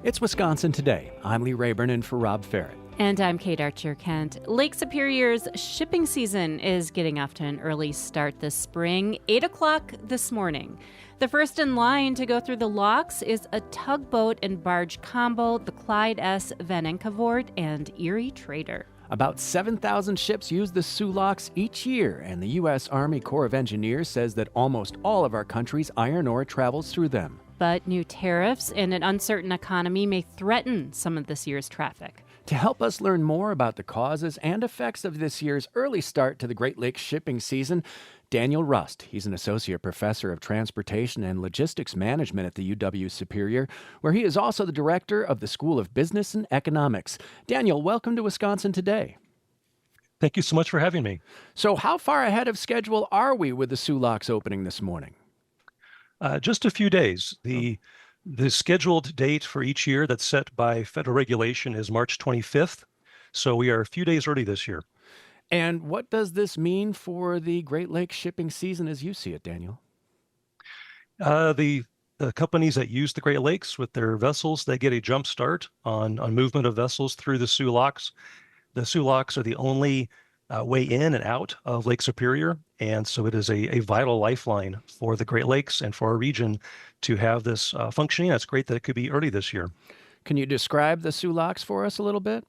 It's Wisconsin Today. I'm Lee Rayburn in for Rob Ferret. And I'm Kate Archer-Kent. Lake Superior's shipping season is getting off to an early start this spring, 8 o'clock this morning. The first in line to go through the locks is a tugboat and barge combo, the Clyde S. Van Enkevort and Erie Trader. About 7,000 ships use the Soo locks each year, and the U.S. Army Corps of Engineers says that almost all of our country's iron ore travels through them. But new tariffs and an uncertain economy may threaten some of this year's traffic. To help us learn more about the causes and effects of this year's early start to the Great Lakes shipping season, Daniel Rust. He's an associate professor of transportation and logistics management at the UW-Superior, where he is also the director of the School of Business and Economics. Daniel, welcome to Wisconsin Today. Thank you so much for having me. So how far ahead of schedule are we with the Soo locks opening this morning? Just a few days. The scheduled date for each year that's set by federal regulation is March 25th. So we are a few days early this year. And what does this mean for the Great Lakes shipping season as you see it, Daniel? The companies that use the Great Lakes with their vessels, they get a jump start on movement of vessels through the Soo locks. The Soo locks are the only way in and out of Lake Superior. And so it is a vital lifeline for the Great Lakes and for our region to have this functioning. It's great that it could be early this year. Can you describe the Soo locks for us a little bit?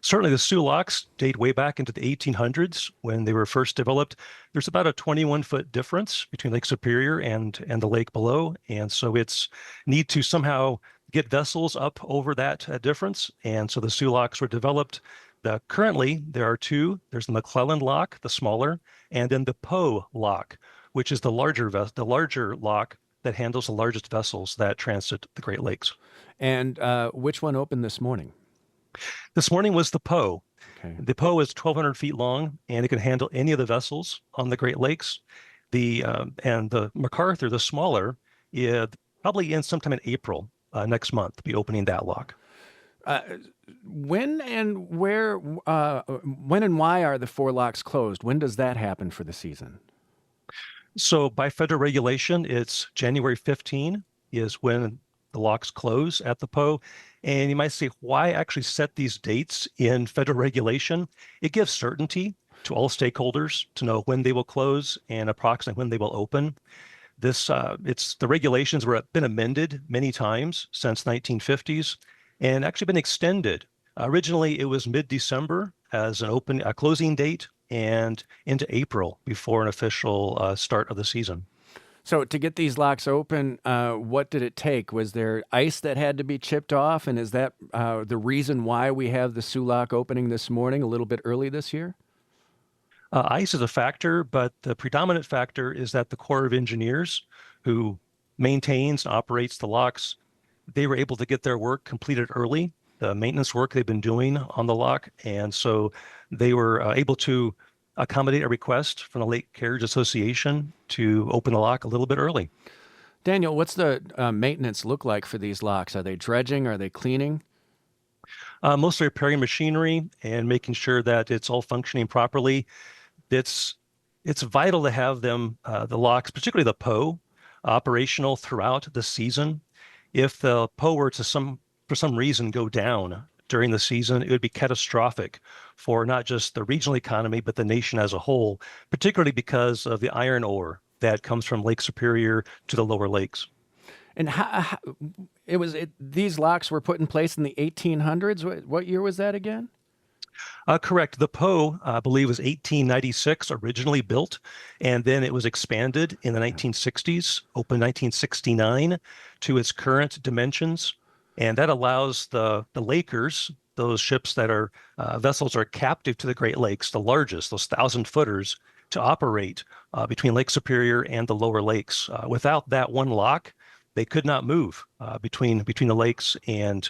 Certainly, the Soo locks date way back into the 1800s when they were first developed. There's about a 21-foot difference between Lake Superior and the lake below. And so it's need to somehow get vessels up over that difference. And so the Soo locks were developed. Currently, there are two. There's the McClellan lock, the smaller, and then the Poe lock, which is the larger lock that handles the largest vessels that transit the Great Lakes. And which one opened this morning? This morning was the Poe. Okay. The Poe is 1,200 feet long, and it can handle any of the vessels on the Great Lakes. And the MacArthur, the smaller, is probably in sometime in April next month, be opening that lock. When and why are the four locks closed? When does that happen for the season? So by federal regulation, it's January 15 is when the locks close at the Poe. And you might say, why actually set these dates in federal regulation? It gives certainty to all stakeholders to know when they will close and approximately when they will open. The regulations were been amended many times since 1950s and actually been extended. Originally, it was mid-December as a closing date and into April before an official start of the season. So to get these locks open, what did it take? Was there ice that had to be chipped off? And is that the reason why we have the Soo lock opening this morning a little bit early this year? Ice is a factor, but the predominant factor is that the Corps of Engineers, who maintains and operates the locks, they were able to get their work completed early, the maintenance work they've been doing on the lock. And so they were able to accommodate a request from the Lake Carriage Association to open the lock a little bit early. Daniel, what's the maintenance look like for these locks? Are they dredging? Are they cleaning? Mostly repairing machinery and making sure that it's all functioning properly. It's vital to have them, the locks, particularly the Poe, operational throughout the season. If the Poe were to for some reason go down during the season, it would be catastrophic for not just the regional economy, but the nation as a whole, particularly because of the iron ore that comes from Lake Superior to the lower lakes. And these locks were put in place in the 1800s. What year was that again? Correct. The Poe, I believe, was 1896 originally built, and then it was expanded in the 1960s, opened 1969 to its current dimensions. And that allows the Lakers, those ships that are vessels are captive to the Great Lakes, the largest, those 1,000-footers, to operate between Lake Superior and the lower lakes. Without that one lock, they could not move between the lakes, and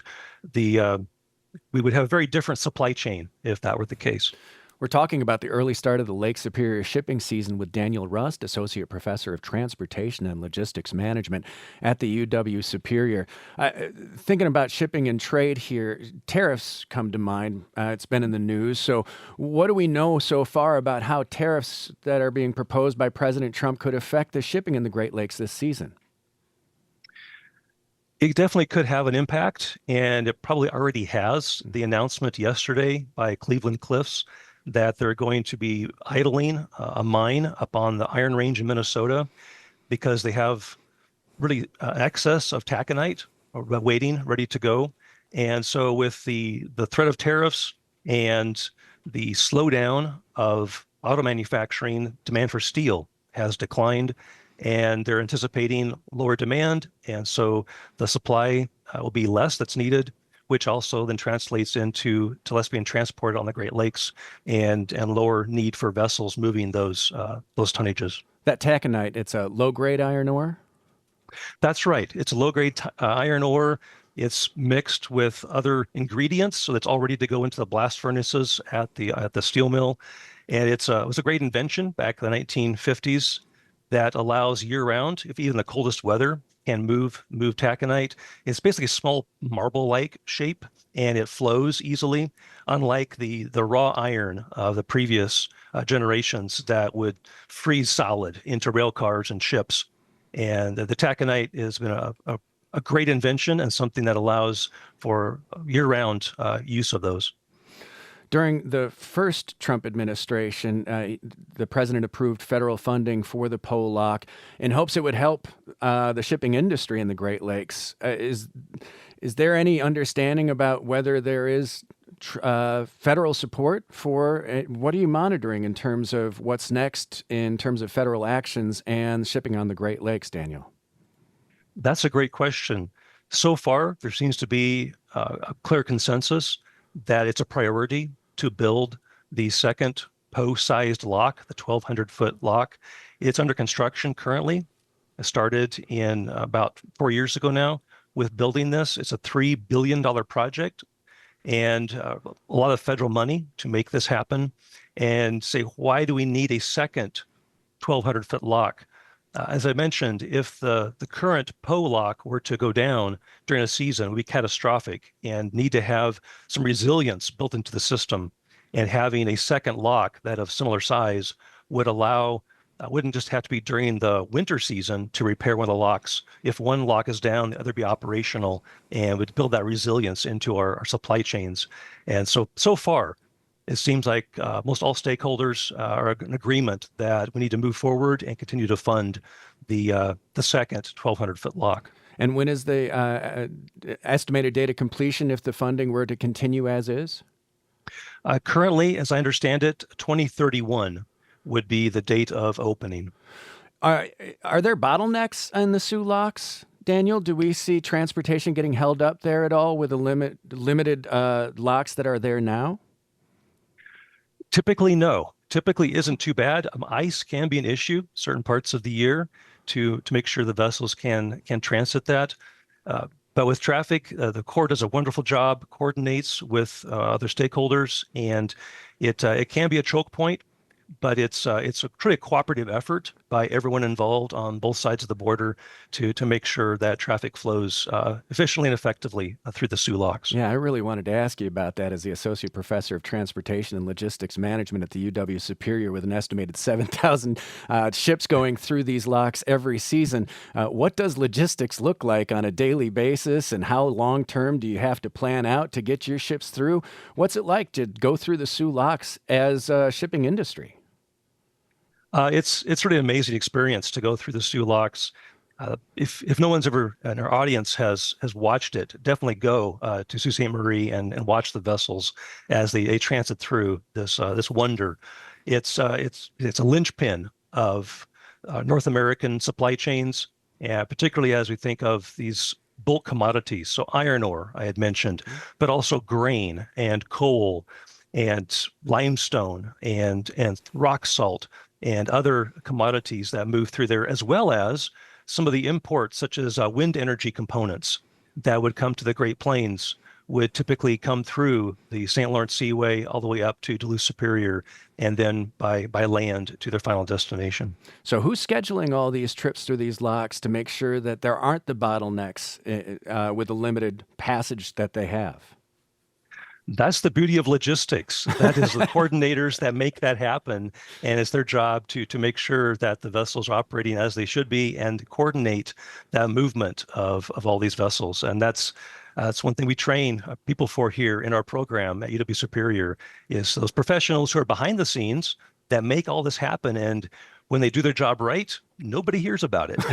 we would have a very different supply chain if that were the case. We're talking about the early start of the Lake Superior shipping season with Daniel Rust, Associate Professor of Transportation and Logistics Management at the UW-Superior. Thinking about shipping and trade here, tariffs come to mind. It's been in the news. So what do we know so far about how tariffs that are being proposed by President Trump could affect the shipping in the Great Lakes this season? It definitely could have an impact, and it probably already has. The announcement yesterday by Cleveland Cliffs that they're going to be idling a mine up on the Iron Range in Minnesota because they have really excess of taconite waiting, ready to go. And so with the threat of tariffs and the slowdown of auto manufacturing, demand for steel has declined, and they're anticipating lower demand. And so the supply will be less that's needed, which also then translates into to less being transported on the Great Lakes and lower need for vessels moving those tonnages. That taconite, it's a low-grade iron ore? That's right. It's a low-grade iron ore. It's mixed with other ingredients, so it's all ready to go into the blast furnaces at the steel mill. And it was a great invention back in the 1950s that allows year-round, if even the coldest weather, can move taconite. It's basically a small marble-like shape, and it flows easily, unlike the raw iron of the previous generations that would freeze solid into rail cars and ships. And the taconite has been a great invention and something that allows for year-round use of those. During the first Trump administration, the president approved federal funding for the Poe Lock in hopes it would help the shipping industry in the Great Lakes. Is there any understanding about whether there is federal support for what are you monitoring in terms of what's next in terms of federal actions and shipping on the Great Lakes, Daniel? That's a great question. So far, there seems to be a clear consensus that it's a priority to build the second Poe-sized lock, the 1,200-foot lock. It's under construction currently. It started in about 4 years ago now with building this. It's a $3 billion project and a lot of federal money to make this happen. And say, why do we need a second 1,200-foot lock? As I mentioned, if the current Poe lock were to go down during a season, it would be catastrophic and need to have some resilience built into the system. And having a second lock that of similar size would allow, wouldn't just have to be during the winter season to repair one of the locks. If one lock is down, the other be operational and would build that resilience into our supply chains. And so far, it seems like most all stakeholders are in agreement that we need to move forward and continue to fund the second 1,200-foot lock. And when is the estimated date of completion if the funding were to continue as is? Currently, as I understand it, 2031 would be the date of opening. Are there bottlenecks in the Soo locks, Daniel? Do we see transportation getting held up there at all with the limited locks that are there now? Typically, no. Typically isn't too bad. Ice can be an issue certain parts of the year to make sure the vessels can transit that. But with traffic, the Corps does a wonderful job, coordinates with other stakeholders, and it can be a choke point, but it's a pretty cooperative effort by everyone involved on both sides of the border to make sure that traffic flows efficiently and effectively through the Soo locks. Yeah, I really wanted to ask you about that as the Associate Professor of Transportation and Logistics Management at the UW Superior with an estimated 7,000 ships going through these locks every season. What does logistics look like on a daily basis, and how long-term do you have to plan out to get your ships through? What's it like to go through the Soo locks as a shipping industry? It's really an amazing experience to go through the Soo locks. If no one's ever in our audience has watched it, definitely go to Sault Ste. Marie and watch the vessels as they transit through this wonder. It's a linchpin of North American supply chains, and particularly as we think of these bulk commodities. So iron ore, I had mentioned, but also grain and coal and limestone and rock salt and other commodities that move through there, as well as some of the imports, such as wind energy components that would come to the Great Plains, would typically come through the St. Lawrence Seaway all the way up to Duluth Superior, and then by land to their final destination. So who's scheduling all these trips through these locks to make sure that there aren't the bottlenecks with the limited passage that they have? That's the beauty of logistics. That is the coordinators that make that happen. And it's their job to make sure that the vessels are operating as they should be and coordinate that movement of all these vessels. And that's one thing we train people for here in our program at UW Superior, is those professionals who are behind the scenes that make all this happen. And when they do their job right, nobody hears about it.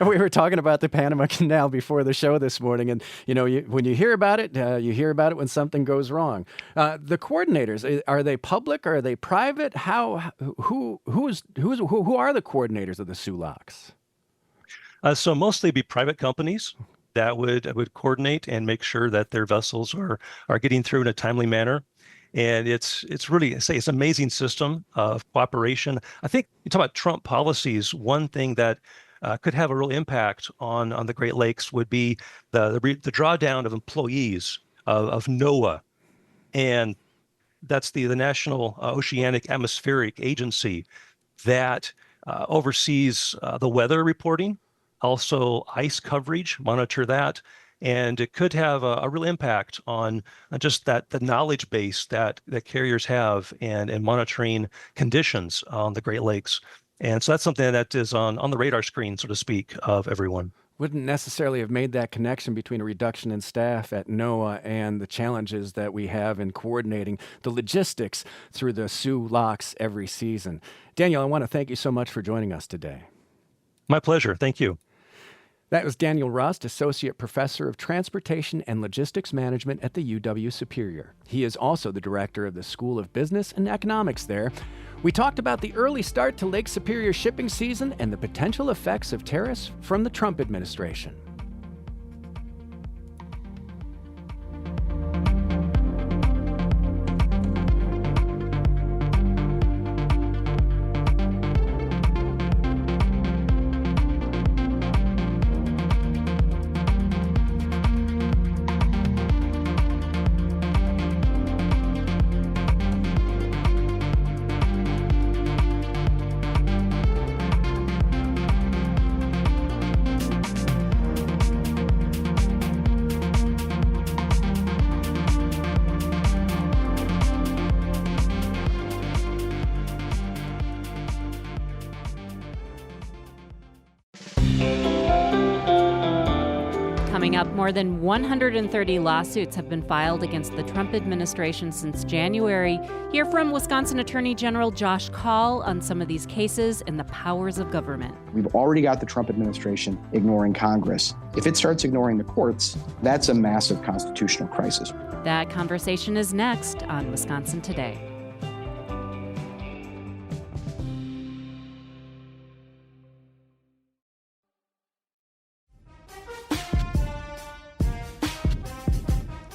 We were talking about the Panama Canal before the show this morning, and when you hear about it, you hear about it when something goes wrong. The coordinators, are they public? Are they private? Who are the coordinators of the SULOCs? So mostly be private companies that would coordinate and make sure that their vessels are getting through in a timely manner. And it's really, it's an amazing system of cooperation. I think you talk about Trump policies. One thing that could have a real impact on the Great Lakes would be the drawdown of employees of NOAA, and that's the National Oceanic Atmospheric Agency that oversees the weather reporting, also ice coverage, monitor that. And it could have a real impact on just the knowledge base that carriers have and monitoring conditions on the Great Lakes. And so that's something that is on the radar screen, so to speak, of everyone. Wouldn't necessarily have made that connection between a reduction in staff at NOAA and the challenges that we have in coordinating the logistics through the SULOCs every season. Daniel, I want to thank you so much for joining us today. My pleasure. Thank you. That was Daniel Rust, Associate Professor of Transportation and Logistics Management at the UW Superior. He is also the director of the School of Business and Economics there. We talked about the early start to Lake Superior shipping season and the potential effects of tariffs from the Trump administration. Coming up, more than 130 lawsuits have been filed against the Trump administration since January. Hear from Wisconsin Attorney General Josh Kaul on some of these cases and the powers of government. We've already got the Trump administration ignoring Congress. If it starts ignoring the courts, that's a massive constitutional crisis. That conversation is next on Wisconsin Today.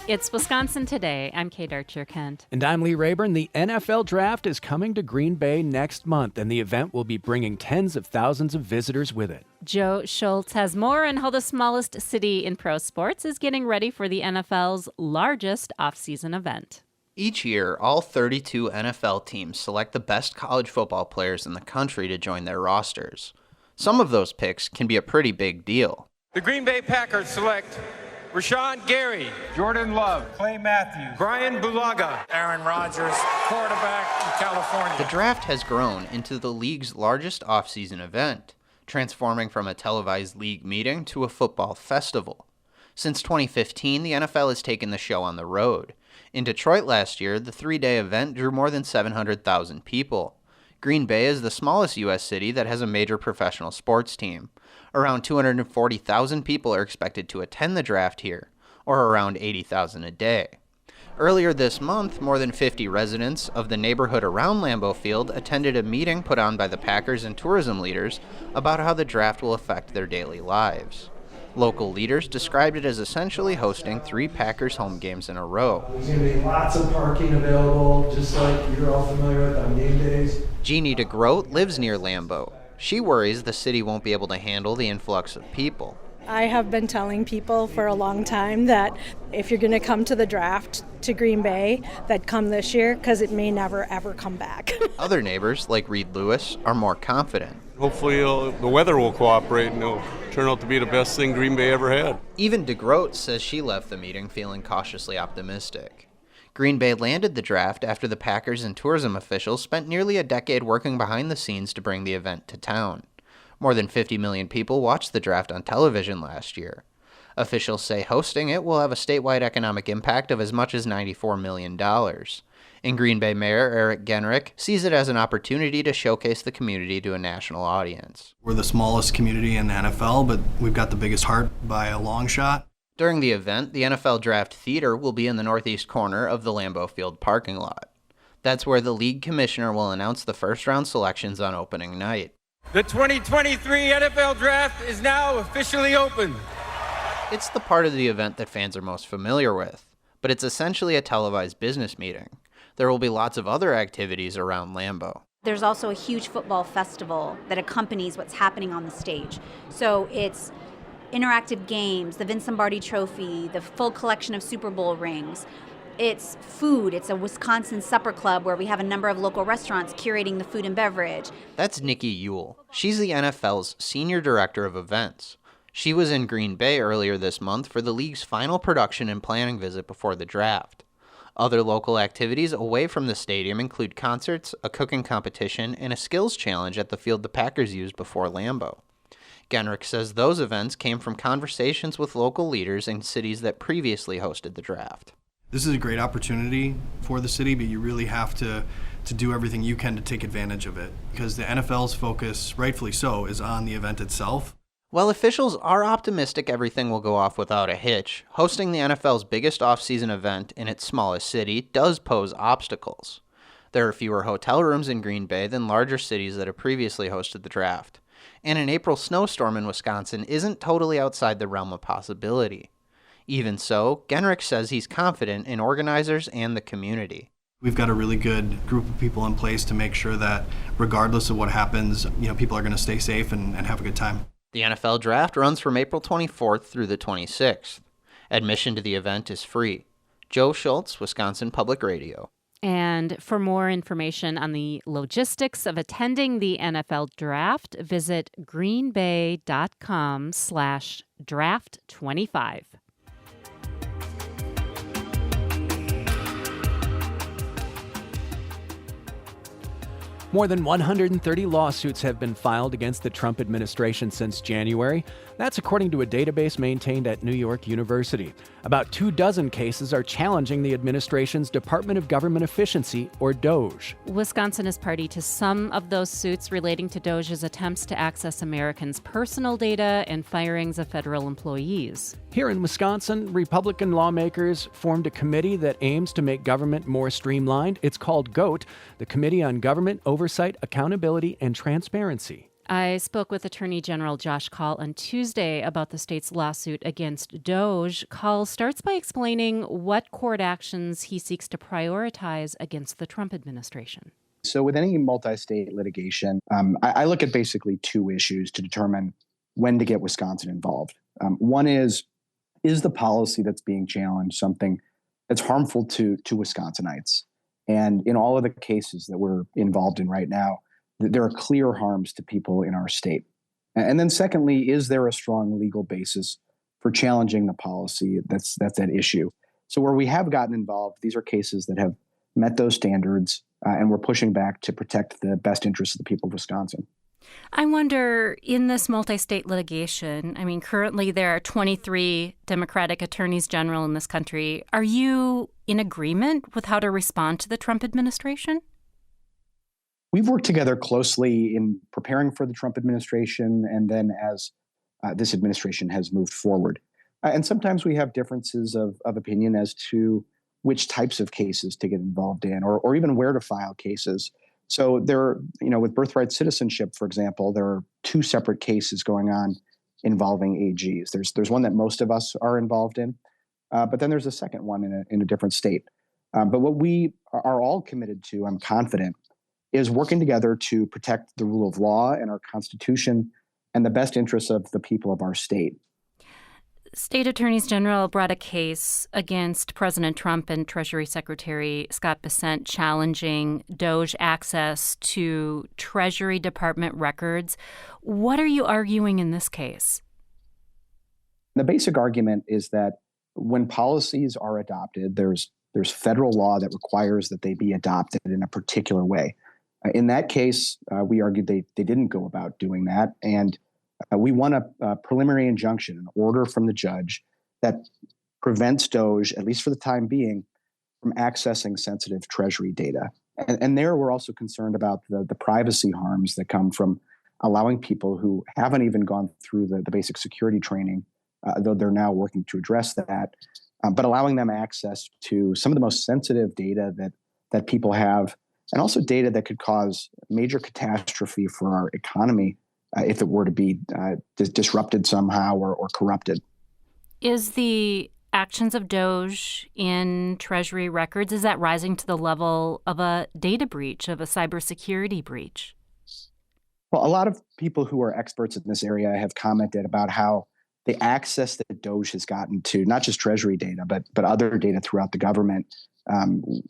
It's Wisconsin Today. I'm Kate Archer-Kent. And I'm Lee Rayburn. The NFL Draft is coming to Green Bay next month, and the event will be bringing tens of thousands of visitors with it. Joe Schultz has more on how the smallest city in pro sports is getting ready for the NFL's largest off-season event. Each year, all 32 NFL teams select the best college football players in the country to join their rosters. Some of those picks can be a pretty big deal. The Green Bay Packers select Rashawn Gary, Jordan Love, Clay Matthews, Brian Bulaga, Aaron Rodgers, quarterback from California. The draft has grown into the league's largest off-season event, transforming from a televised league meeting to a football festival. Since 2015, the NFL has taken the show on the road. In Detroit last year, the three-day event drew more than 700,000 people. Green Bay is the smallest U.S. city that has a major professional sports team. Around 240,000 people are expected to attend the draft here, or around 80,000 a day. Earlier this month, more than 50 residents of the neighborhood around Lambeau Field attended a meeting put on by the Packers and tourism leaders about how the draft will affect their daily lives. Local leaders described it as essentially hosting 3 Packers home games in a row. There's going to be lots of parking available, just like you're all familiar with on game days. Jeannie DeGroat lives near Lambeau. She worries the city won't be able to handle the influx of people. I have been telling people for a long time that if you're going to come to the draft to Green Bay, that come this year, because it may never, ever come back. Other neighbors, like Reed Lewis, are more confident. Hopefully the weather will cooperate and turn out to be the best thing Green Bay ever had. Even DeGroat says she left the meeting feeling cautiously optimistic. Green Bay landed the draft after the Packers and tourism officials spent nearly a decade working behind the scenes to bring the event to town. More than 50 million people watched the draft on television last year. Officials say hosting it will have a statewide economic impact of as much as $94 million. And Green Bay Mayor Eric Genrich sees it as an opportunity to showcase the community to a national audience. We're the smallest community in the NFL, but we've got the biggest heart by a long shot. During the event, the NFL Draft Theater will be in the northeast corner of the Lambeau Field parking lot. That's where the league commissioner will announce the first-round selections on opening night. The 2023 NFL Draft is now officially open. It's the part of the event that fans are most familiar with, but it's essentially a televised business meeting. There will be lots of other activities around Lambeau. There's also a huge football festival that accompanies what's happening on the stage. So it's interactive games, the Vince Lombardi Trophy, the full collection of Super Bowl rings. It's food. It's a Wisconsin supper club where we have a number of local restaurants curating the food and beverage. That's Nikki Ewell. She's the NFL's senior director of events. She was in Green Bay earlier this month for the league's final production and planning visit before the draft. Other local activities away from the stadium include concerts, a cooking competition, and a skills challenge at the field the Packers used before Lambeau. Genrich says those events came from conversations with local leaders in cities that previously hosted the draft. This is a great opportunity for the city, but you really have to do everything you can to take advantage of it, because the NFL's focus, rightfully so, is on the event itself. While officials are optimistic everything will go off without a hitch, hosting the NFL's biggest off-season event in its smallest city does pose obstacles. There are fewer hotel rooms in Green Bay than larger cities that have previously hosted the draft. And an April snowstorm in Wisconsin isn't totally outside the realm of possibility. Even so, Genrich says he's confident in organizers and the community. We've got a really good group of people in place to make sure that regardless of what happens, people are going to stay safe and have a good time. The NFL Draft runs from April 24th through the 26th. Admission to the event is free. Joe Schultz, Wisconsin Public Radio. And for more information on the logistics of attending the NFL Draft, visit greenbay.com/draft25. More than 130 lawsuits have been filed against the Trump administration since January. That's according to a database maintained at New York University. About 24 cases are challenging the administration's Department of Government Efficiency, or DOGE. Wisconsin is party to some of those suits relating to DOGE's attempts to access Americans' personal data and firings of federal employees. Here in Wisconsin, Republican lawmakers formed a committee that aims to make government more streamlined. It's called GOAT, the Committee on Government Oversight, Accountability, and Transparency. I spoke with Attorney General Josh Kaul on Tuesday about the state's lawsuit against DOGE. Kaul starts by explaining what court actions he seeks to prioritize against the Trump administration. So with any multi-state litigation, I look at basically two issues to determine when to get Wisconsin involved. One is the policy that's being challenged something that's harmful to Wisconsinites? And in all of the cases that we're involved in right now, there are clear harms to people in our state. And then secondly, is there a strong legal basis for challenging the policy that's at issue? So where we have gotten involved, these are cases that have met those standards, and we're pushing back to protect the best interests of the people of Wisconsin. I wonder, in this multi-state litigation, currently there are 23 Democratic attorneys general in this country. Are you in agreement with how to respond to the Trump administration? We've worked together closely in preparing for the Trump administration and then as this administration has moved forward. And sometimes we have differences of opinion as to which types of cases to get involved in or even where to file cases. So there, with birthright citizenship, for example, there are two separate cases going on involving AGs. There's one that most of us are involved in, but then there's a second one in a different state. But what we are all committed to, I'm confident, is working together to protect the rule of law and our Constitution and the best interests of the people of our state. State attorneys general brought a case against President Trump and Treasury Secretary Scott Bessent challenging DOGE access to Treasury Department records. What are you arguing in this case? The basic argument is that when policies are adopted, there's federal law that requires that they be adopted in a particular way. In that case, we argued they didn't go about doing that, and we won a preliminary injunction, an order from the judge that prevents DOGE, at least for the time being, from accessing sensitive Treasury data. And there we're also concerned about the privacy harms that come from allowing people who haven't even gone through the basic security training, though they're now working to address that, but allowing them access to some of the most sensitive data that people have, and also data that could cause major catastrophe for our economy if it were to be disrupted somehow or corrupted. Is the actions of DOGE in Treasury records, is that rising to the level of a data breach, of a cybersecurity breach? Well, a lot of people who are experts in this area have commented about how the access that DOGE has gotten to not just Treasury data, but other data throughout the government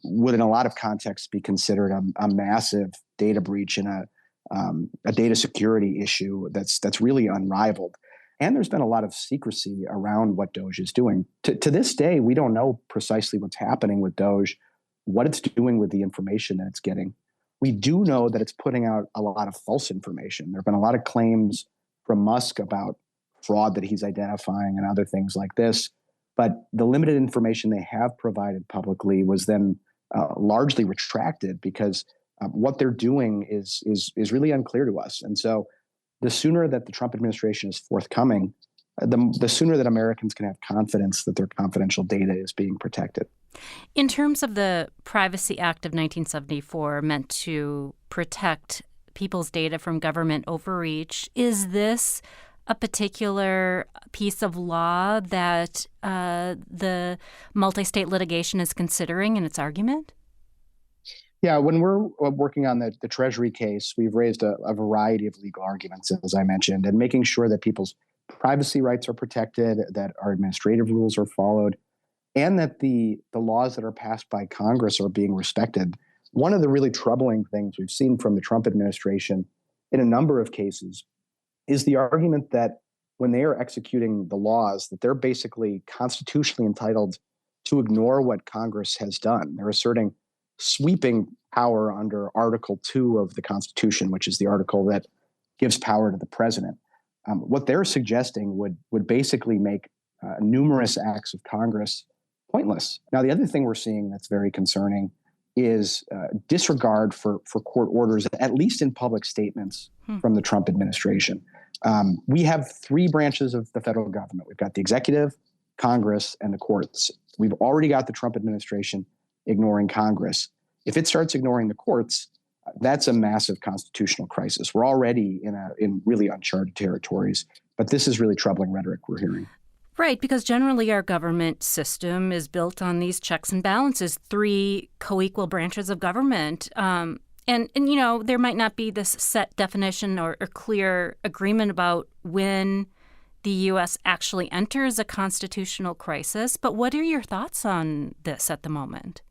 would, in a lot of contexts, be considered a massive data breach and a data security issue that's really unrivaled. And there's been a lot of secrecy around what DOGE is doing. To this day, we don't know precisely what's happening with DOGE, what it's doing with the information that it's getting. We do know that it's putting out a lot of false information. There have been a lot of claims from Musk about fraud that he's identifying and other things like this. But the limited information they have provided publicly was then largely retracted because what they're doing is really unclear to us. And so the sooner that the Trump administration is forthcoming, the sooner that Americans can have confidence that their confidential data is being protected. In terms of the Privacy Act of 1974, meant to protect people's data from government overreach, is this a particular piece of law that the multi-state litigation is considering in its argument? Yeah, when we're working on the Treasury case, we've raised a variety of legal arguments, as I mentioned, and making sure that people's privacy rights are protected, that our administrative rules are followed, and that the laws that are passed by Congress are being respected. One of the really troubling things we've seen from the Trump administration in a number of cases is the argument that when they are executing the laws, that they're basically constitutionally entitled to ignore what Congress has done. They're asserting sweeping power under Article 2 of the Constitution, which is the article that gives power to the president. What they're suggesting would basically make numerous acts of Congress pointless. Now, the other thing we're seeing that's very concerning is disregard for court orders, at least in public statements from the Trump administration. We have three branches of the federal government. We've got the executive, Congress, and the courts. We've already got the Trump administration ignoring Congress. If it starts ignoring the courts, that's a massive constitutional crisis. We're already in really uncharted territories, but this is really troubling rhetoric we're hearing. Right, because generally our government system is built on these checks and balances, three co-equal branches of government. And you know, there might not be this set definition or clear agreement about when the U.S. actually enters a constitutional crisis. But what are your thoughts on this at the moment?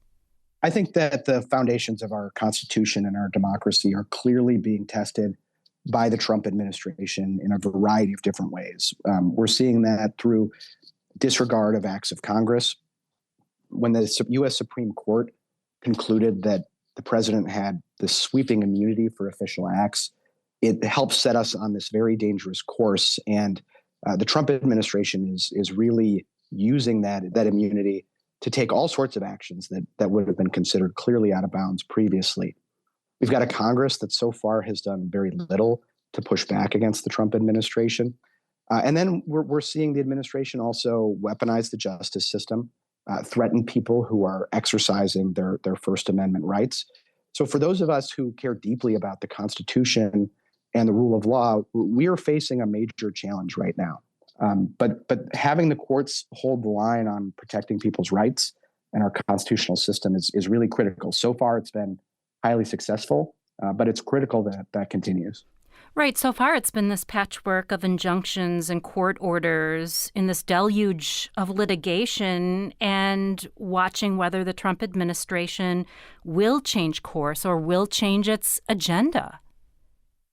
I think that the foundations of our Constitution and our democracy are clearly being tested by the Trump administration in a variety of different ways. We're seeing that through disregard of acts of Congress. When the U.S. Supreme Court concluded that the president had this sweeping immunity for official acts, it helps set us on this very dangerous course. And the Trump administration is really using that immunity to take all sorts of actions that would have been considered clearly out of bounds previously. We've got a Congress that so far has done very little to push back against the Trump administration. And then we're seeing the administration also weaponize the justice system, threaten people who are exercising their First Amendment rights. So for those of us who care deeply about the Constitution and the rule of law, we are facing a major challenge right now. But having the courts hold the line on protecting people's rights and our constitutional system is really critical. So far, it's been highly successful, but it's critical that that continues. Right. So far, it's been this patchwork of injunctions and court orders in this deluge of litigation and watching whether the Trump administration will change course or will change its agenda.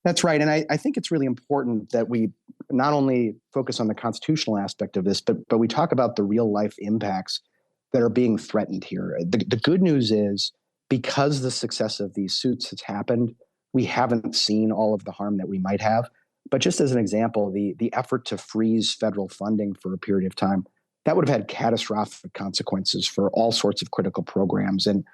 That's right. And I think it's really important that we not only focus on the constitutional aspect of this, but we talk about the real life impacts that are being threatened here. The good news is, because the success of these suits has happened, we haven't seen all of the harm that we might have. But just as an example, the effort to freeze federal funding for a period of time, that would have had catastrophic consequences for all sorts of critical programs. And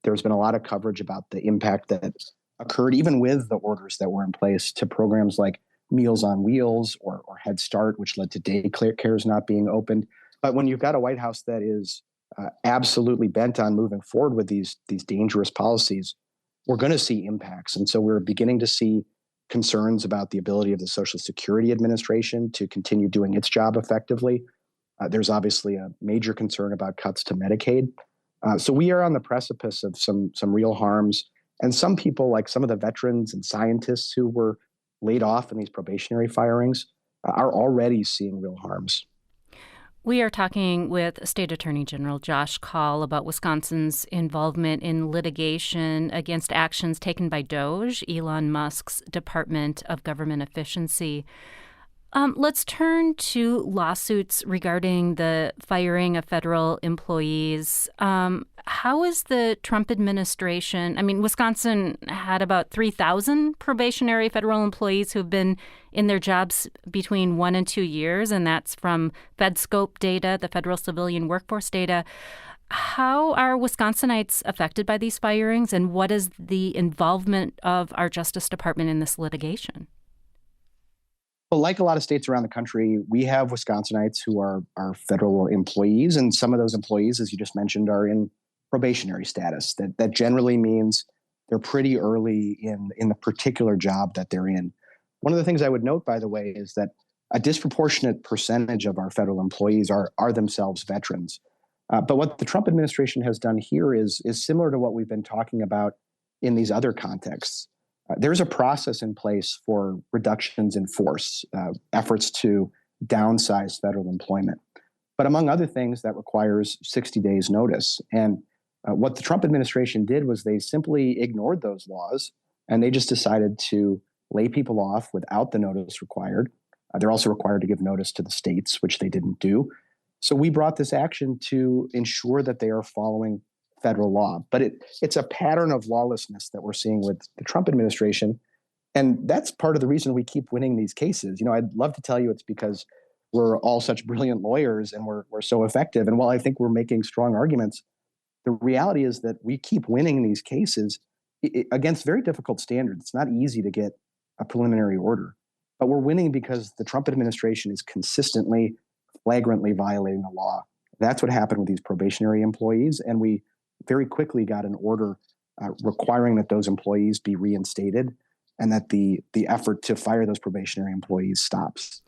there's been a lot of coverage about the impact that occurred even with the orders that were in place to programs like Meals on Wheels or Head Start, which led to daycares not being opened. But when you've got a White House that is absolutely bent on moving forward with these dangerous policies, we're going to see impacts. And so we're beginning to see concerns about the ability of the Social Security Administration to continue doing its job effectively. There's obviously a major concern about cuts to Medicaid. So we are on the precipice of some real harms. And some people, like some of the veterans and scientists who were laid off in these probationary firings, are already seeing real harms. We are talking with State Attorney General Josh Kaul about Wisconsin's involvement in litigation against actions taken by DOGE, Elon Musk's Department of Government Efficiency. Let's turn to lawsuits regarding the firing of federal employees. How is the Trump administration? I mean, Wisconsin had about 3,000 probationary federal employees who've been in their jobs between 1 and 2 years, and that's from FedScope data, the Federal Civilian Workforce data. How are Wisconsinites affected by these firings, and what is the involvement of our Justice Department in this litigation? Well, like a lot of states around the country, we have Wisconsinites who are federal employees, and some of those employees, as you just mentioned, are in probationary status. That generally means they're pretty early in the particular job that they're in. One of the things I would note, by the way, is that a disproportionate percentage of our federal employees are themselves veterans. But what the Trump administration has done here is similar to what we've been talking about in these other contexts. There's a process in place for reductions in force, efforts to downsize federal employment. But among other things, that requires 60 days notice. And what the Trump administration did was they simply ignored those laws, and they just decided to lay people off without the notice required. They're also required to give notice to the states, which they didn't do. So we brought this action to ensure that they are following federal law. But it's a pattern of lawlessness that we're seeing with the Trump administration. And that's part of the reason we keep winning these cases. I'd love to tell you it's because we're all such brilliant lawyers and we're so effective. And while I think we're making strong arguments, the reality is that we keep winning these cases against very difficult standards. It's not easy to get a preliminary order, but we're winning because the Trump administration is consistently, flagrantly violating the law. That's what happened with these probationary employees. And we very quickly got an order requiring that those employees be reinstated and that the effort to fire those probationary employees stops.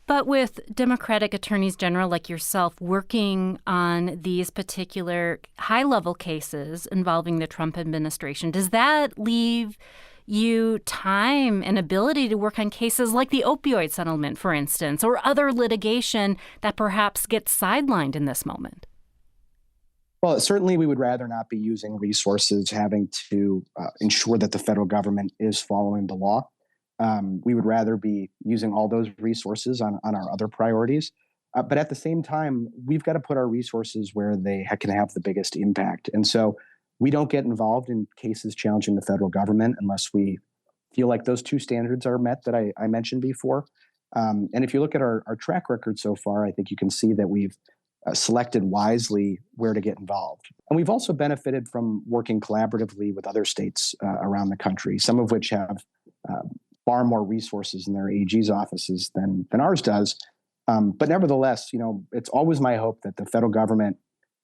But with Democratic attorneys general like yourself working on these particular high-level cases involving the Trump administration, does that leave you time and ability to work on cases like the opioid settlement, for instance, or other litigation that perhaps gets sidelined in this moment? Well, certainly we would rather not be using resources having to ensure that the federal government is following the law. We would rather be using all those resources on our other priorities. But at the same time, we've got to put our resources where they can have the biggest impact. And so we don't get involved in cases challenging the federal government unless we feel like those two standards are met that I mentioned before. And if you look at our track record so far, I think you can see that we've selected wisely where to get involved. And we've also benefited from working collaboratively with other states around the country, some of which have far more resources in their AG's offices than ours does. But nevertheless, it's always my hope that the federal government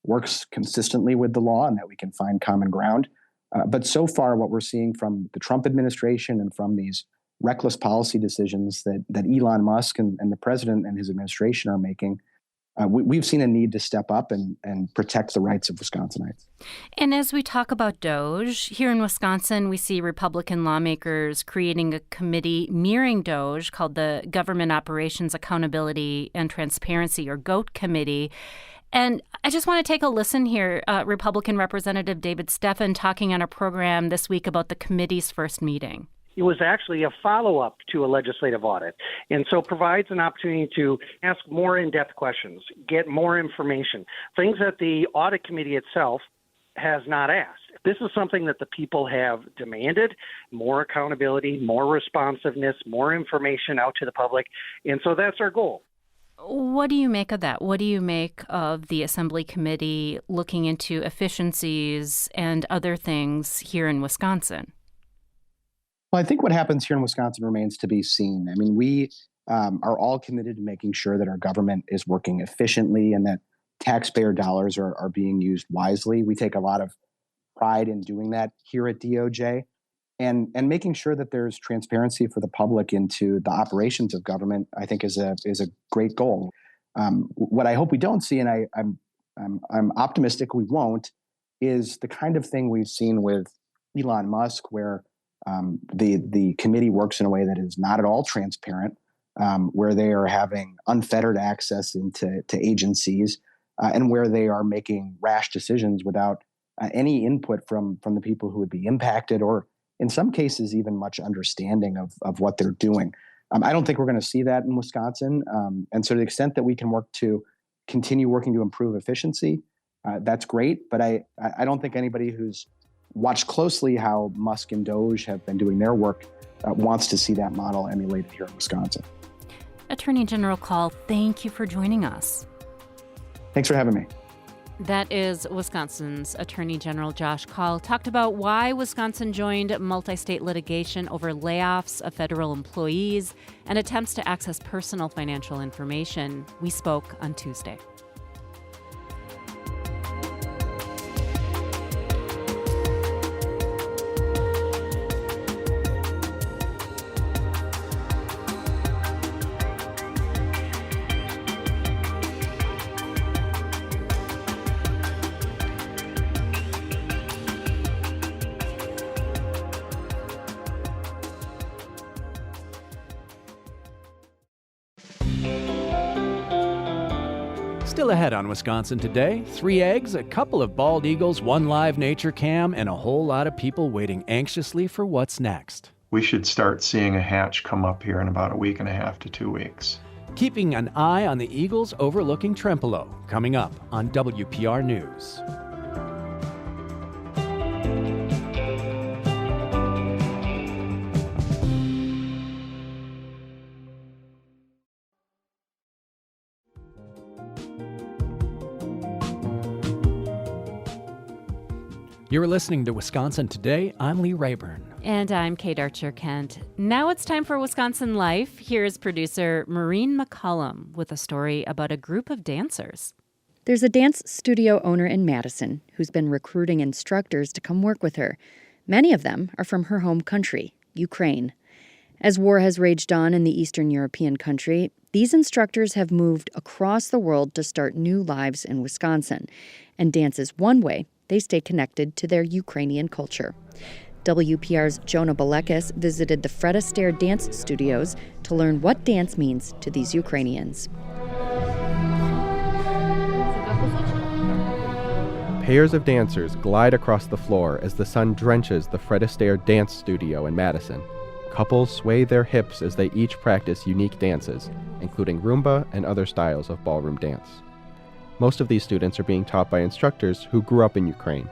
works consistently with the law and that we can find common ground. But so far, what we're seeing from the Trump administration and from these reckless policy decisions that Elon Musk and the president and his administration are making, we've seen a need to step up and protect the rights of Wisconsinites. And as we talk about DOGE, here in Wisconsin, we see Republican lawmakers creating a committee mirroring DOGE called the Government Operations Accountability and Transparency, or GOAT Committee. And I just want to take a listen here. Republican Representative David Steffen talking on a program this week about the committee's first meeting. it was actually a follow-up to a legislative audit, and so provides an opportunity to ask more in-depth questions, get more information, things that the audit committee itself has not asked. This is something that the people have demanded: more accountability, more responsiveness, more information out to the public, and so that's our goal. What do you make of that? What do you make of the Assembly Committee looking into efficiencies and other things here in Wisconsin? Well, I think what happens here in Wisconsin remains to be seen. I mean, we are all committed to making sure that our government is working efficiently and that taxpayer dollars are being used wisely. We take a lot of pride in doing that here at DOJ, and making sure that there's transparency for the public into the operations of government, I think is a great goal. What I hope we don't see, and I'm optimistic we won't, is the kind of thing we've seen with Elon Musk, where the committee works in a way that is not at all transparent, where they are having unfettered access into agencies, and where they are making rash decisions without any input from the people who would be impacted, or in some cases even much understanding of what they're doing. I don't think we're going to see that in Wisconsin. And so to the extent that we can continue working to improve efficiency, that's great. But I don't think anybody who's watched closely how Musk and DOGE have been doing their work wants to see that model emulated here in Wisconsin. Attorney General Kahl, thank you for joining us. Thanks for having me. That is Wisconsin's Attorney General Josh Kahl. Talked about why Wisconsin joined multi-state litigation over layoffs of federal employees and attempts to access personal financial information. We spoke on Tuesday. Still ahead on Wisconsin Today, 3 eggs, a couple of bald eagles, 1 live nature cam, and a whole lot of people waiting anxiously for what's next. We should start seeing a hatch come up here in about a week and a half to 2 weeks. Keeping an eye on the eagles overlooking Trempealeau, coming up on WPR News. You're listening to Wisconsin Today. I'm Lee Rayburn. And I'm Kate Archer-Kent. Now it's time for Wisconsin Life. Here's producer Maureen McCullum with a story about a group of dancers. There's a dance studio owner in Madison who's been recruiting instructors to come work with her. Many of them are from her home country, Ukraine. As war has raged on in the Eastern European country, these instructors have moved across the world to start new lives in Wisconsin. And dance is one way they stay connected to their Ukrainian culture. WPR's Jonah Balekis visited the Fred Astaire dance studios to learn what dance means to these Ukrainians. Pairs of dancers glide across the floor as the sun drenches the Fred Astaire dance studio in Madison. Couples sway their hips as they each practice unique dances, including Rumba and other styles of ballroom dance. Most of these students are being taught by instructors who grew up in Ukraine.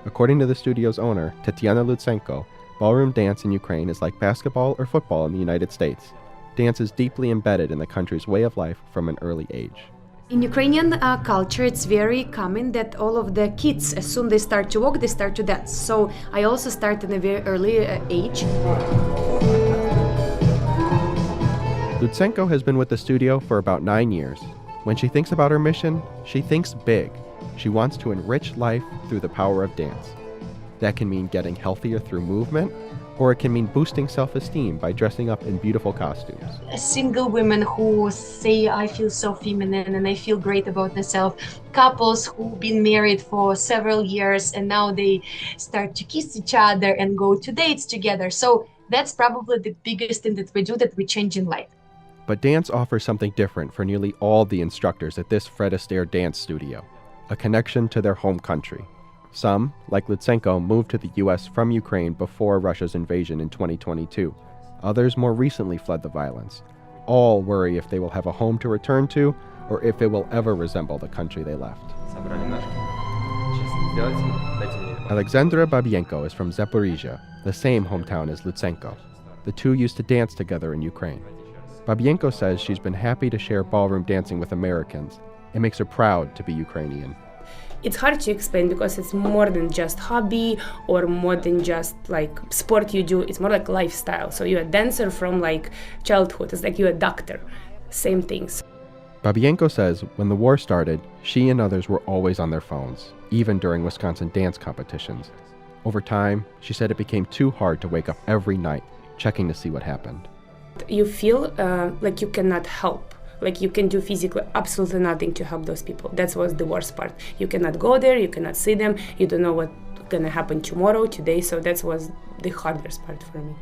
According to the studio's owner, Tatiana Lutsenko, ballroom dance in Ukraine is like basketball or football in the United States. Dance is deeply embedded in the country's way of life from an early age. In Ukrainian culture, it's very common that all of the kids, as soon as they start to walk, they start to dance. So I also started in a very early age. Lutsenko has been with the studio for about 9 years. When she thinks about her mission, she thinks big. She wants to enrich life through the power of dance. That can mean getting healthier through movement, or it can mean boosting self-esteem by dressing up in beautiful costumes. Single women who say, I feel so feminine and I feel great about myself. Couples who've been married for several years and now they start to kiss each other and go to dates together. So that's probably the biggest thing that we do, that we change in life. But dance offers something different for nearly all the instructors at this Fred Astaire dance studio, a connection to their home country. Some, like Lutsenko, moved to the U.S. from Ukraine before Russia's invasion in 2022. Others more recently fled the violence. All worry if they will have a home to return to or if it will ever resemble the country they left. Alexandra Babienko is from Zaporizhia, the same hometown as Lutsenko. The two used to dance together in Ukraine. Babienko says she's been happy to share ballroom dancing with Americans. It makes her proud to be Ukrainian. It's hard to explain because it's more than just hobby or more than just like sport you do. It's more like lifestyle. So you're a dancer from like childhood. It's like you're a doctor. Same things. Babienko says when the war started, she and others were always on their phones, even during Wisconsin dance competitions. Over time, she said it became too hard to wake up every night, checking to see what happened. You feel like you cannot help. Like you can do physically absolutely nothing to help those people. That was the worst part. You cannot go there, you cannot see them, you don't know what's gonna happen tomorrow, today, so that was the hardest part for me.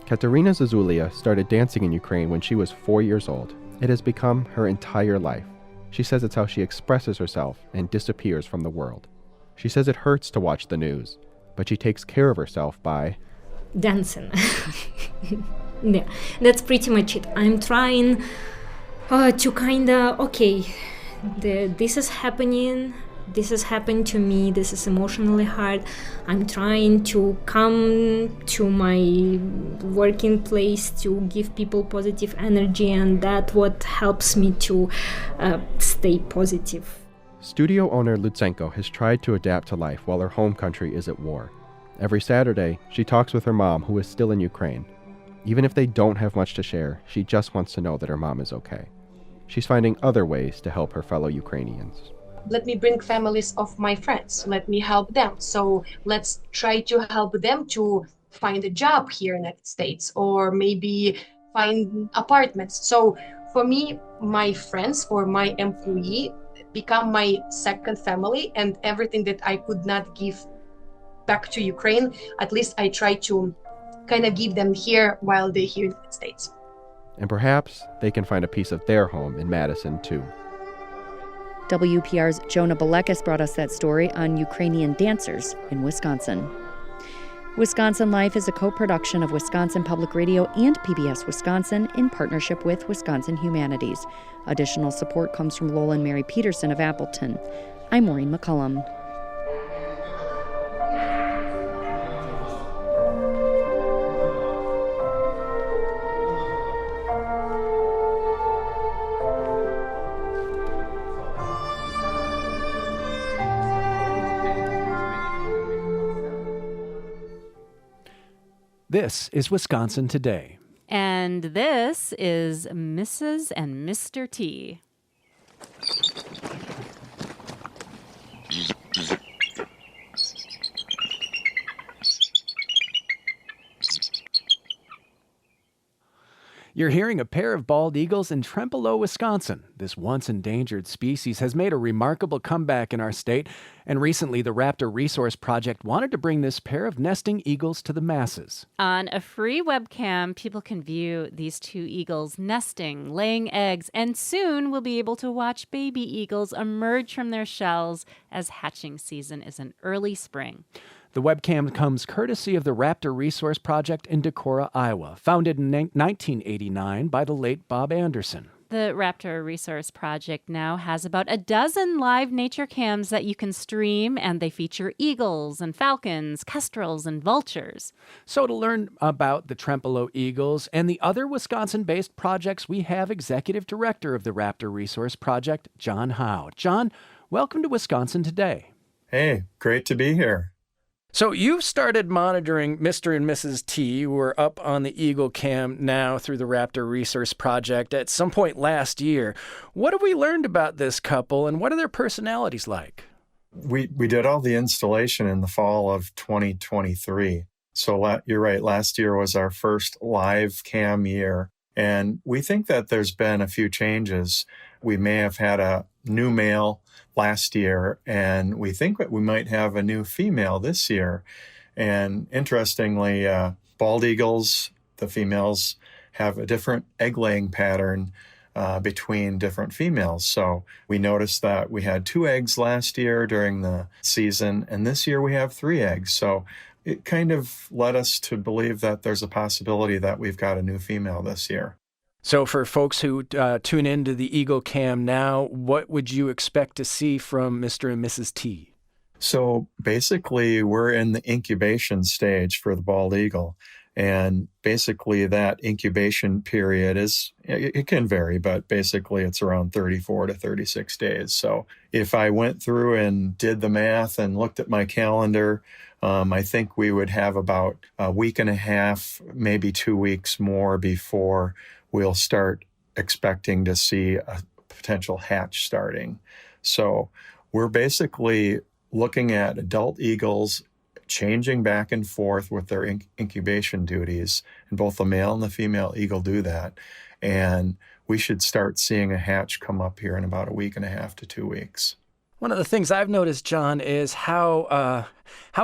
Katerina Zazulia started dancing in Ukraine when she was 4 years old. It has become her entire life. She says it's how she expresses herself and disappears from the world. She says it hurts to watch the news, but she takes care of herself by dancing. Yeah, that's pretty much it. I'm trying to this is happening, this has happened to me, this is emotionally hard. I'm trying to come to my working place to give people positive energy, and that's what helps me to stay positive. Studio owner Lutsenko has tried to adapt to life while her home country is at war. Every Saturday, she talks with her mom, who is still in Ukraine. Even if they don't have much to share, she just wants to know that her mom is okay. She's finding other ways to help her fellow Ukrainians. Let me bring families of my friends. Let me help them. So let's try to help them to find a job here in the United States or maybe find apartments. So for me, my friends or my employee become my second family, and everything that I could not give back to Ukraine, at least I try to kind of give them here while they're here in the United States. And perhaps they can find a piece of their home in Madison, too. WPR's Jonah Balekis brought us that story on Ukrainian dancers in Wisconsin. Wisconsin Life is a co-production of Wisconsin Public Radio and PBS Wisconsin in partnership with Wisconsin Humanities. Additional support comes from Lola and Mary Peterson of Appleton. I'm Maureen McCullum. This is Wisconsin Today. And this is Mrs. and Mr. T. You're hearing a pair of bald eagles in Trempealeau, Wisconsin. This once endangered species has made a remarkable comeback in our state, and recently the Raptor Resource Project wanted to bring this pair of nesting eagles to the masses. On a free webcam, people can view these two eagles nesting, laying eggs, and soon we'll be able to watch baby eagles emerge from their shells as hatching season is in early spring. The webcam comes courtesy of the Raptor Resource Project in Decorah, Iowa, founded in 1989 by the late Bob Anderson. The Raptor Resource Project now has about a dozen live nature cams that you can stream, and they feature eagles and falcons, kestrels, and vultures. So to learn about the Trempealeau Eagles and the other Wisconsin-based projects, we have Executive Director of the Raptor Resource Project, John Howe. John, welcome to Wisconsin Today. Hey, great to be here. So you've started monitoring Mr. and Mrs. T, who are up on the Eagle Cam now through the Raptor Resource Project at some point last year. What have we learned about this couple, and what are their personalities like? We did all the installation in the fall of 2023. So you're right, last year was our first live cam year. And we think that there's been a few changes. We may have had a new male last year, and we think that we might have a new female this year. And interestingly, bald eagles, the females, have a different egg-laying pattern between different females. So we noticed that we had 2 eggs last year during the season, and this year we have 3 eggs. So it kind of led us to believe that there's a possibility that we've got a new female this year. So for folks who tune into the Eagle Cam now, what would you expect to see from Mr. and Mrs. T? So basically, we're in the incubation stage for the bald eagle. And basically, that incubation period it can vary, but basically it's around 34 to 36 days. So if I went through and did the math and looked at my calendar, I think we would have about a week and a half, maybe 2 weeks more before we'll start expecting to see a potential hatch starting. So we're basically looking at adult eagles changing back and forth with their incubation duties, and both the male and the female eagle do that. And we should start seeing a hatch come up here in about a week and a half to 2 weeks. One of the things I've noticed, John, is how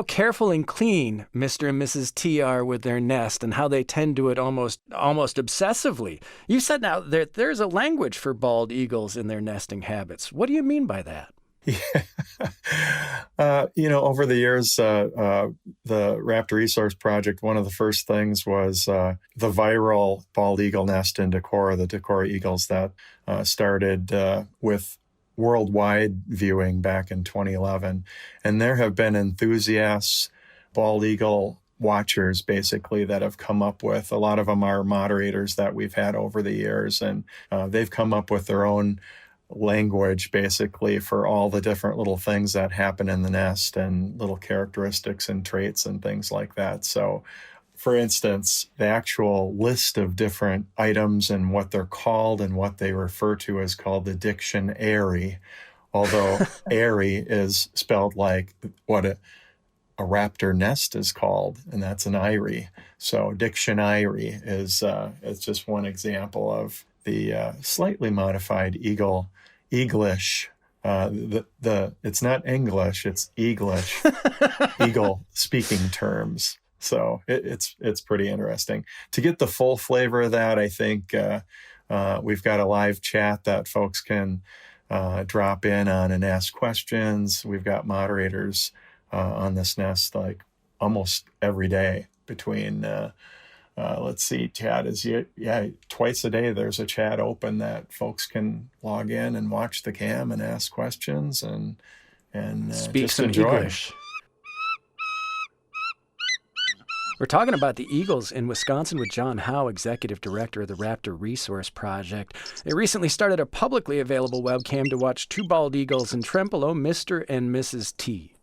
careful and clean Mr. and Mrs. T are with their nest, and how they tend to it almost obsessively. You said now there's a language for bald eagles in their nesting habits. What do you mean by that? Yeah. Over the years, the Raptor Resource Project, one of the first things was the viral bald eagle nest in Decorah, the Decorah eagles that started with worldwide viewing back in 2011. And there have been enthusiasts, bald eagle watchers, basically, that have come up with, a lot of them are moderators that we've had over the years, and they've come up with their own language basically for all the different little things that happen in the nest and little characteristics and traits and things like that. So for instance, the actual list of different items and what they're called and what they refer to is called the dictionary, although airy is spelled like what a raptor nest is called, and that's an eyrie. So dictionary is just one example of the slightly modified Eaglish. It's not English, it's Eaglish, eagle speaking terms. So it's pretty interesting. To get the full flavor of that, I think we've got a live chat that folks can drop in on and ask questions. We've got moderators on this nest like almost every day between let's see, chat is twice a day there's a chat open that folks can log in and watch the cam and ask questions and speak just some enjoy. English. We're talking about the eagles in Wisconsin with John Howe, Executive Director of the Raptor Resource Project. They recently started a publicly available webcam to watch 2 bald eagles in Trempealeau, Mr. and Mrs. T.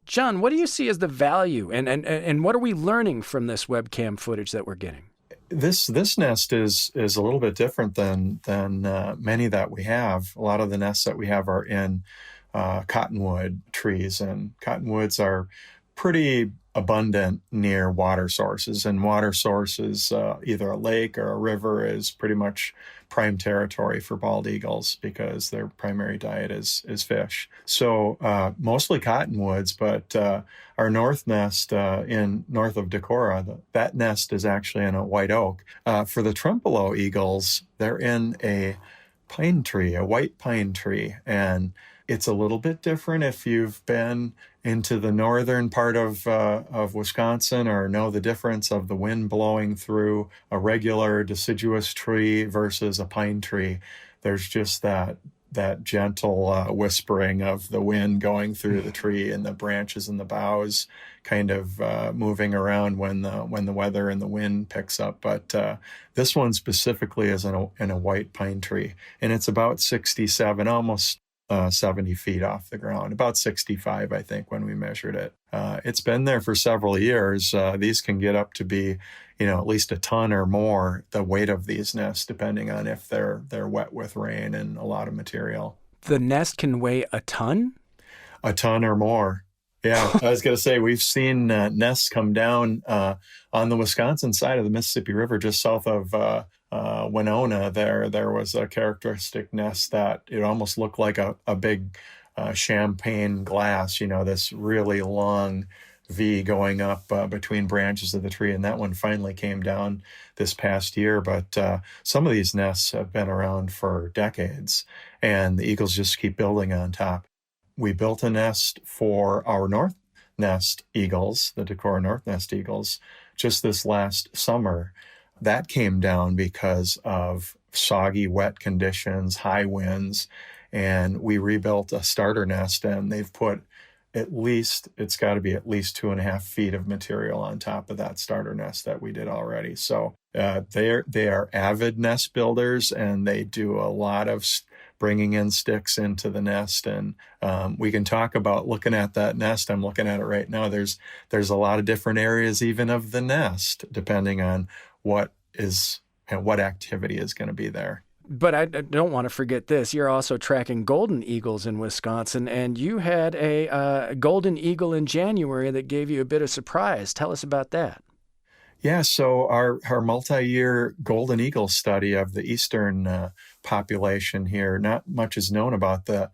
John, what do you see as the value, and what are we learning from this webcam footage that we're getting? This nest is a little bit different than many that we have. A lot of the nests that we have are in cottonwood trees, and cottonwoods are pretty abundant near water sources, and water sources, either a lake or a river, is pretty much prime territory for bald eagles because their primary diet is fish. So mostly cottonwoods, but our north nest in north of Decorah, that nest is actually in a white oak. For the Trempealeau eagles, they're in a pine tree, a white pine tree, and it's a little bit different if you've been into the northern part of Wisconsin or know the difference of the wind blowing through a regular deciduous tree versus a pine tree. There's just that gentle whispering of the wind going through the tree and the branches and the boughs kind of moving around when the weather and the wind picks up. But this one specifically is in a white pine tree, and it's about 67, almost 70 feet off the ground, about 65, I think, when we measured it. It's been there for several years. These can get up to be, at least a ton or more, the weight of these nests, depending on if they're wet with rain and a lot of material. The nest can weigh a ton? A ton or more. Yeah, I was going to say, we've seen nests come down on the Wisconsin side of the Mississippi River, just south of Winona. There was a characteristic nest that it almost looked like a big champagne glass, this really long, V going up between branches of the tree, and that one finally came down this past year. But some of these nests have been around for decades, and the eagles just keep building on top. We built a nest for our North Nest eagles, the Decorah North Nest eagles, just this last summer. That came down because of soggy, wet conditions, high winds, and we rebuilt a starter nest, and they've put it's got to be at least 2.5 feet of material on top of that starter nest that we did already. So they are avid nest builders, and they do a lot of bringing in sticks into the nest. And we can talk about looking at that nest. I'm looking at it right now. There's a lot of different areas even of the nest, depending on what activity is going to be there. But I don't want to forget this. You're also tracking golden eagles in Wisconsin, and you had a golden eagle in January that gave you a bit of surprise. Tell us about that. Yeah, so our multi-year golden eagle study of the eastern population here, not much is known about the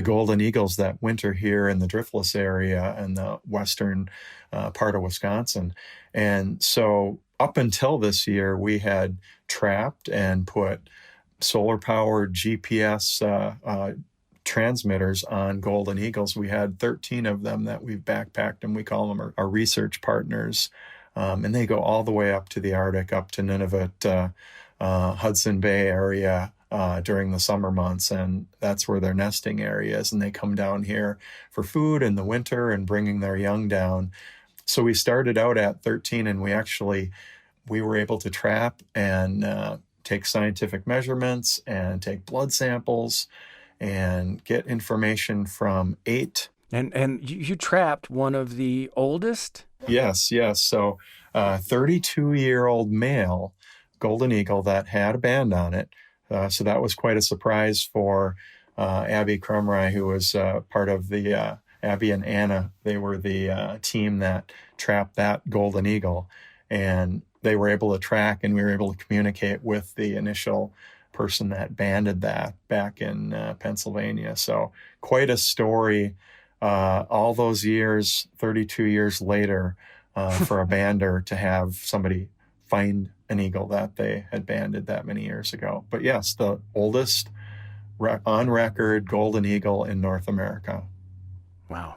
golden eagles that winter here in the driftless area and the western part of Wisconsin. And so up until this year, we had trapped and put solar-powered GPS transmitters on golden eagles. We had 13 of them that we've backpacked, and we call them our research partners. And they go all the way up to the Arctic, up to Nunavut, Hudson Bay area during the summer months. And that's where their nesting area is. And they come down here for food in the winter and bringing their young down. So we started out at 13, and we were able to trap and take scientific measurements and take blood samples and get information from 8. And you trapped one of the oldest? Yes. So 32-year-old male golden eagle that had a band on it. So that was quite a surprise for Abby Crumry, who was part of the Abby and Anna. They were the team that trapped that golden eagle. And they were able to track, and we were able to communicate with the initial person that banded that back in Pennsylvania. So quite a story. All those years, 32 years later, for a bander to have somebody find an eagle that they had banded that many years ago. But yes, the oldest on record golden eagle in North America. Wow.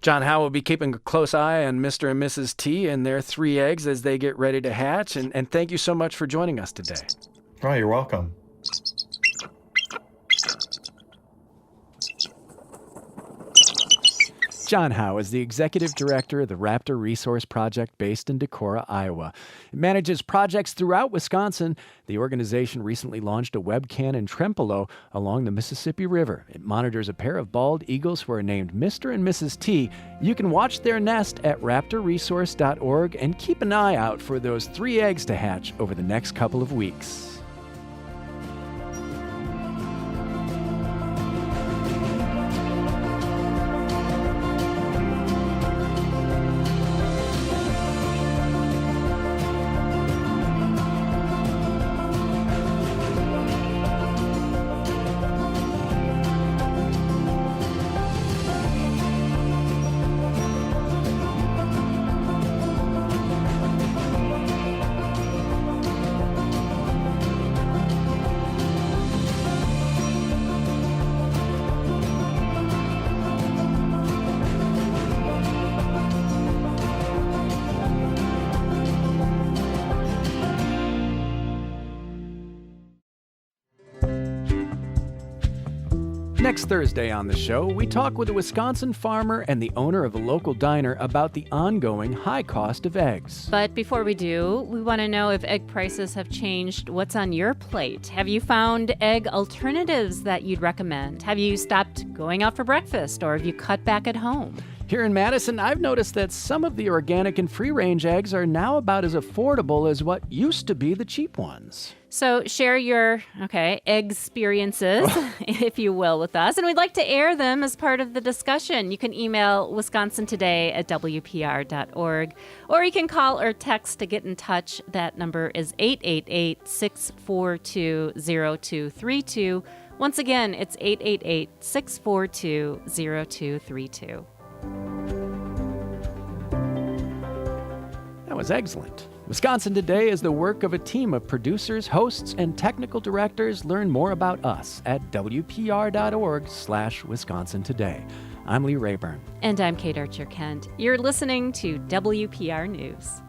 John Howe will be keeping a close eye on Mr. and Mrs. T and their 3 eggs as they get ready to hatch. And thank you so much for joining us today. Oh, you're welcome. John Howe is the executive director of the Raptor Resource Project based in Decorah, Iowa. It manages projects throughout Wisconsin. The organization recently launched a webcam in Trempealeau along the Mississippi River. It monitors a pair of bald eagles who are named Mr. and Mrs. T. You can watch their nest at raptorresource.org and keep an eye out for those 3 eggs to hatch over the next couple of weeks. Next Thursday on the show, we talk with a Wisconsin farmer and the owner of a local diner about the ongoing high cost of eggs. But before we do, we want to know if egg prices have changed. What's on your plate? Have you found egg alternatives that you'd recommend? Have you stopped going out for breakfast, or have you cut back at home? Here in Madison, I've noticed that some of the organic and free-range eggs are now about as affordable as what used to be the cheap ones. So share your, egg experiences, if you will, with us. And we'd like to air them as part of the discussion. You can email wisconsintoday@wpr.org, or you can call or text to get in touch. That number is 888-642-0232. Once again, it's 888-642-0232. was excellent. Wisconsin Today is the work of a team of producers, hosts, and technical directors. Learn more about us at wpr.org/Wisconsin Today. I'm Lee Rayburn. And I'm Kate Archer-Kent. You're listening to WPR News.